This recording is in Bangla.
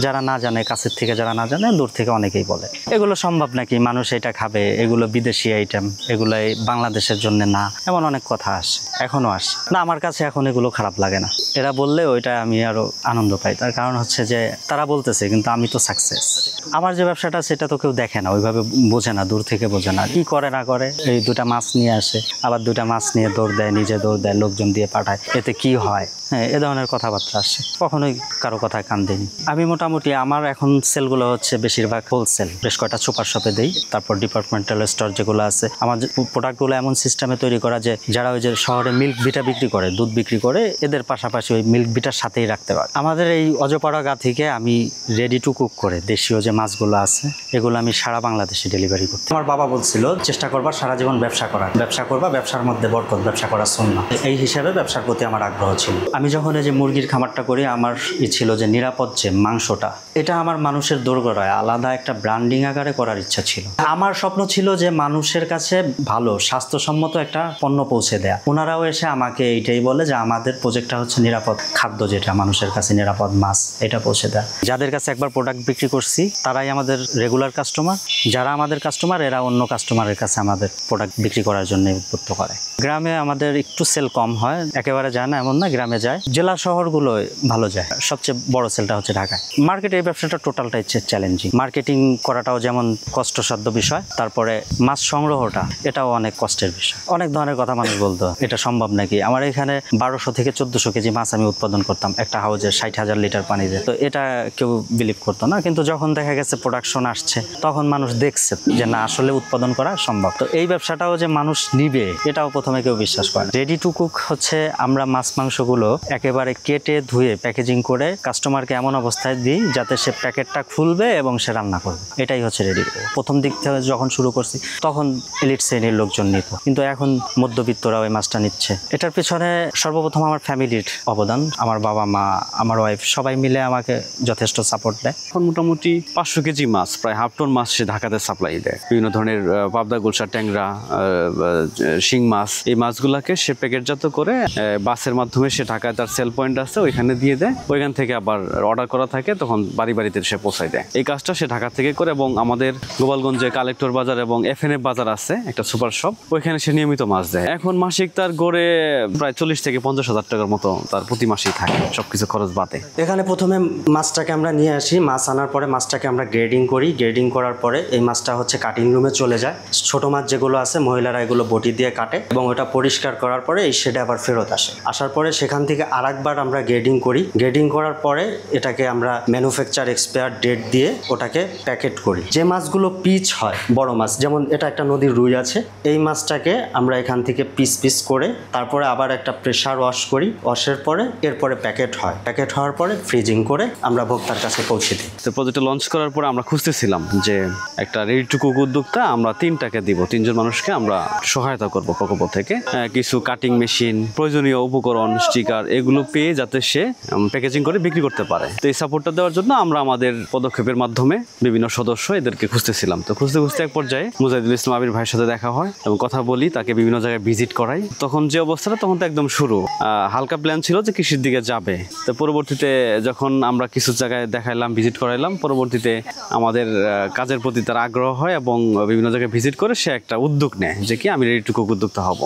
যারা না জানে, কাছের থেকে যারা না জানে, দূর থেকে অনেকেই বলে এগুলো সম্ভব নাকি, মানুষ এটা খাবে, এগুলো বিদেশি আইটেম, এগুলাই বাংলাদেশের জন্য না, এমন অনেক কথা আসে, এখনো আসে না। আমার কাছে এখন এগুলো খারাপ লাগে না, এরা বললে ওইটা আমি আরো আনন্দ পাই। তার কারণ হচ্ছে যে তারা বলতেছে কিন্তু আমি তো সাকসেস। আমার যে ব্যবসাটা সেটা তো কেউ দেখে না, ওইভাবে বোঝে না, দূর থেকে বোঝে না, কি করে না করে এই দুটা মাছ নিয়ে আসে, আবার দুটা মাছ নিয়ে দৌড় দেয়, নিজে দৌড় দেয়, লোকজন দিয়ে পাঠায়, এতে কি হয়, হ্যাঁ এ ধরনের কথাবার্তা আসে। কখনোই কারো কথায় কান দিইনি আমি। মোটামুটি আমার এখন সেলগুলো হচ্ছে বেশিরভাগ হোলসেল, বেশ কয়টা সুপার শপে দিই, তারপর ডিপার্টমেন্টাল স্টোর যেগুলো আছে। আমার প্রোডাক্টগুলো এমন সিস্টেমে তৈরি করা যে যারা ওই যে শহরে মিল্ক ভিটা বিক্রি করে, দুধ বিক্রি করে, এদের পাশাপাশি ওই মিল্ক ভিটার সাথেই রাখতে পারে। আমাদের এই অজপাড়া গা থেকে আমি রেডি টু কুক করে দেশীয় যে মাছগুলো আছে এগুলো আমি সারা বাংলাদেশে ডেলিভারি করি। আমার বাবা বলছিল চেষ্টা করবা সারা জীবন ব্যবসা করার, ব্যবসা করবা, ব্যবসার মধ্যে বরকত, ব্যবসা করা সুন্নাহ। এই হিসাবে ব্যবসার প্রতি আমার আগ্রহ ছিল। আমি যখন এই যে মুরগির খামারটা করি, আমার ছিল যে নিরাপদ যে মাংসটা, এটা আমার মানুষের দোরগোড়ায় আলাদা একটা ব্র্যান্ডিং আকারে করার ইচ্ছা ছিল। আমার স্বপ্ন ছিল যে মানুষের কাছে ভালো স্বাস্থ্যসম্মত একটা পণ্য পৌঁছে দেয়া। ওনারাও এসে আমাকে এইটাই বলে যে আমাদের প্রজেক্টটা হচ্ছে নিরাপদ খাদ্য, যেটা মানুষের কাছে নিরাপদ মাছ, এটা পৌঁছে দেয়। যাদের কাছে একবার প্রোডাক্ট বিক্রি করছি তারাই আমাদের রেগুলার কাস্টমার, যারা আমাদের কাস্টমার এরা অন্য কাস্টমারের কাছে আমাদের প্রোডাক্ট বিক্রি করার জন্য উদ্বুদ্ধ করে। গ্রামে আমাদের একটু সেল কম হয়, একেবারে যায় না এমন না, গ্রামে যায়, জেলা শহরগুলো ভালো যায়। সবচেয়ে বড় সেলটা হচ্ছে ঢাকায়। মার্কেটে এই ব্যবসাটা টোটালটাই চ্যালেঞ্জিং। মার্কেটিং করাটাও যেমন কষ্টসাধ্য বিষয়, তারপরে মাছ সংগ্রহটা এটাও অনেক কষ্টের বিষয়। অনেক ধরনের কথা মানুষ বলতো এটা সম্ভব নাকি। আমার এখানে 1200 থেকে 1400 কেজি মাছ আমি উৎপাদন করতাম একটা হাউজে 60,000 লিটার পানিতে, তো এটা কেউ বিলিভ করতো না। কিন্তু যখন দেখা গেছে প্রোডাকশন আসছে তখন মানুষ দেখছে যে না আসলে উৎপাদন করা সম্ভব। তো এই ব্যবসাটাও যে মানুষ নিবে এটাও প্রথমে কেউ বিশ্বাস করে। রেডি টু কুক হচ্ছে আমরা মাছ মাংসগুলো একেবারে কেটে ধুয়ে প্যাকেজিং করে কাস্টমারকে এমন অবস্থায় দিই যাতে সে প্যাকেটটা খুলবে এবং সে রান্না করবে, এটাই হচ্ছে রেডি। প্রথম দিক থেকে যখন শুরু করছি তখন এলিট শ্রেণীর লোকজন নিত, কিন্তু এখন মধ্যবিত্তরা ওই মাছটা নিচ্ছে। এটার পেছনে সর্বপ্রথম আমার ফ্যামিলির অবদান, আমার বাবা মা, আমার ওয়াইফ সবাই মিলে আমাকে যথেষ্ট সাপোর্ট দেয়। এখন মোটামুটি 500 কেজি মাছ, প্রায় হাফ টন মাছ সে ঢাকাতে সাপ্লাই দেয়। বিভিন্ন ধরনের পাবদা, গুলশা, ট্যাংরা, শিং মাছ, এই মাছগুলাকে সে প্যাকেটজাত করে বাসের মাধ্যমে সে ঢাকায় তার সেল পয়েন্ট আছে ওইখানে দিয়ে দেয়। ওইখান থেকে আবার অর্ডার করা থাকে, তখন বাড়ি বাড়িতে সে পৌঁছায় দেয়। এই কাজটা সে ঢাকা থেকে করে এবং আমাদের গোপালগঞ্জে কালেক্টর বাজার এবং এফএনএফ বাজার আছে একটা সুপার শপ, ওইখানে সে নিয়মিত মাছ দেয়। এখন মাসিক তার গড়ে প্রায় 40 থেকে 50,000 টাকার মতো তার প্রতি মাসেই থাকে, সবকিছু খরচ বাদে। এখানে প্রথমে মাছটাকে আমরা নিয়ে আসি, মাছ আনার পরে মাছটাকে আমরা গ্রেডিং করি। গ্রেডিং করার পরে এই মাছটা হচ্ছে কাটিং রুমে চলে যায়। ছোট মাছ যেগুলো আছে মহিলারা এগুলো বটি দিয়ে কাটে এবং ওটা পরিষ্কার করার পরে এই শেডে আবার ফেরত আসে। আসার পরে সেখান থেকে আরেকবার আমরা গ্রেডিং করি। গ্রেডিং করার পরে এটাকে আমরা ম্যানুফ্যাকচার এক্সপায়ার ডেট দিয়ে ওটাকে প্যাকেট করি। যে মাছগুলো পিচ হয়, বড় মাছ, যেমন এটা একটা নদীর রুই আছে, এই মাছটাকে আমরা এখান থেকে পিস পিস করে তারপরে আবার একটা প্রেসার ওয়াশ করি। ওয়াশের পরে এরপরে প্যাকেট হয়। প্যাকেট হওয়ার পরে ফ্রিজিং করে আমরা ভোক্তার কাছে পৌঁছে দিই। তো প্রজেক্টটা লঞ্চ করার পরে আমরা খুঁজতেছিলাম যে একটা রেডি টু কুক উদ্যোক্তা আমরা 3টাকে দিব, 3জন মানুষকে আমরা সহায়তা করব প্রকল্প থেকে। কিছু কাটিং মেশিন, প্রয়োজনীয় উপকরণ, স্টিকার এগুলো পেয়ে যাতে সে প্যাকেজিং করে বিক্রি করতে পারে। তো এই সাপোর্টটা দেওয়ার জন্য আমরা আমাদের পদক্ষেপের মাধ্যমে বিভিন্ন সদস্য এদেরকে খুঁজতেছিলাম। তো খুঁজতে খুঁজতে এক পর্যায়ে মুজাহিদুল ইসলাম আবির ভাইয়ের সাথে দেখা হয় এবং কথা বলি, তাকে বিভিন্ন জায়গায় ভিজিট করাই। তখন যে অবস্থাটা, তখন তো একদম শুরু, হালকা প্ল্যান ছিল যে কৃষির দিকে যাবে। তো পরবর্তীতে যখন আমরা কিছু জায়গায় দেখাইলাম, ভিজিট করাইলাম, পরবর্তীতে আমাদের কাজের প্রতি তার আগ্রহ হয় এবং বিভিন্ন জায়গায় ভিজিট করে সে একটা উদ্যোগ নেয় যে কি আমি রেডি টু কুক উদ্যোক্তা হব।